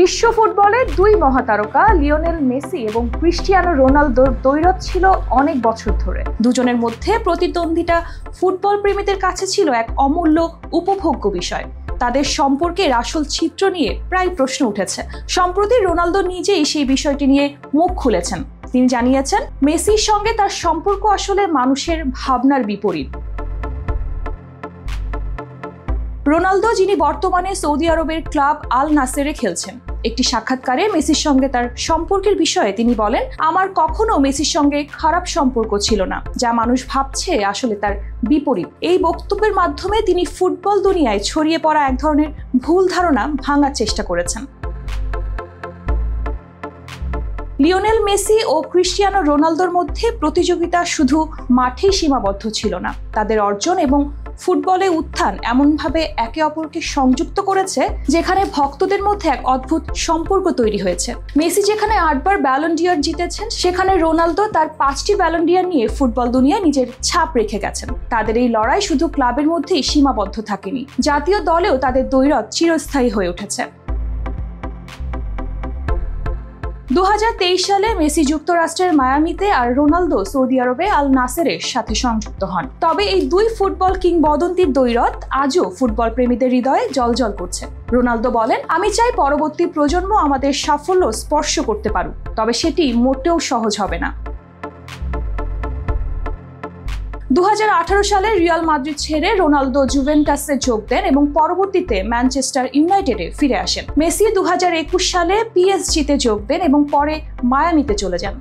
বিশ্ব ফুটবলের দুই মহাতারকা লিওনেল মেসি এবং ক্রিস্টিয়ানো রোনালদোর দ্বৈরথ ছিল অনেক বছর ধরে। দুজনের মধ্যে প্রতিদ্বন্দ্বিতা ফুটবল প্রেমীদের কাছে ছিল এক অমূল্য উপভোগ্য বিষয়। তাদের সম্পর্কের আসল চিত্র নিয়ে প্রায় প্রশ্ন উঠেছে। সম্প্রতি রোনালদো নিজেই সেই বিষয়টি নিয়ে মুখ খুলেছেন। তিনি জানিয়েছেন, মেসির সঙ্গে তার সম্পর্ক আসলে মানুষের ভাবনার বিপরীত। রোনালদো, যিনি বর্তমানে সৌদি আরবের ক্লাব আল নাসেরে খেলছেন, একটি সাক্ষাৎকারে মেসির সঙ্গে তার সম্পর্কের বিষয়ে তিনি বলেন, আমার কখনো মেসির সঙ্গে খারাপ সম্পর্ক ছিল না, যা মানুষ ভাবছে আসলে তার বিপরীত। এই বক্তব্যের মাধ্যমে তিনি ফুটবল দুনিয়ায় ছড়িয়ে পড়া এক ধরনের ভুল ধারণা ভাঙার চেষ্টা করেছেন। লিওনেল মেসি ও ক্রিস্টিয়ানো রোনালদোর মধ্যে প্রতিযোগিতা শুধু মাঠেই সীমাবদ্ধ ছিল না। তাদের অর্জন এবং ফুটবলে উত্থান এমনভাবে একে অপরকে সংযুক্ত করেছে, যেখানে ভক্তদের মধ্যে এক অদ্ভুত সম্পর্ক তৈরি হয়েছে। মেসি যেখানে 8 বার ব্যালন ডি'অর জিতেছেন, সেখানে রোনালদো তার 5টি ব্যালন ডি'অর নিয়ে ফুটবল দুনিয়ায় নিজের ছাপ রেখে গেছেন। তাদের এই লড়াই শুধু ক্লাবের মধ্যেই সীমাবদ্ধ থাকেনি, জাতীয় দলেও তাদের দ্বৈরথ চিরস্থায়ী হয়ে উঠেছে। 2023 সালে মেসি যুক্তরাষ্ট্রের মায়ামিতে আর রোনালদো সৌদি আরবে আল নাসেরের সাথে সংযুক্ত হন। তবে এই দুই ফুটবল কিংবদন্তির দ্বৈরথ আজও ফুটবল প্রেমীদের হৃদয়ে জ্বলজ্বল করছে। রোনালদো বলেন, আমি চাই পরবর্তী প্রজন্ম আমাদের সাফল্য স্পর্শ করতে পারুক, তবে সেটি মোটেও সহজ হবে না। 2018 সালে রিয়াল মাদ্রিদ ছেড়ে রোনালদো জুভেন্টাসে যোগ দেন এবং পরবর্তীতে ম্যানচেস্টার ইউনাইটেডে ফিরে আসেন। মেসি 2021 সালে পিএসজিতে যোগ দেন এবং পরে মায়ামিতে চলে যান।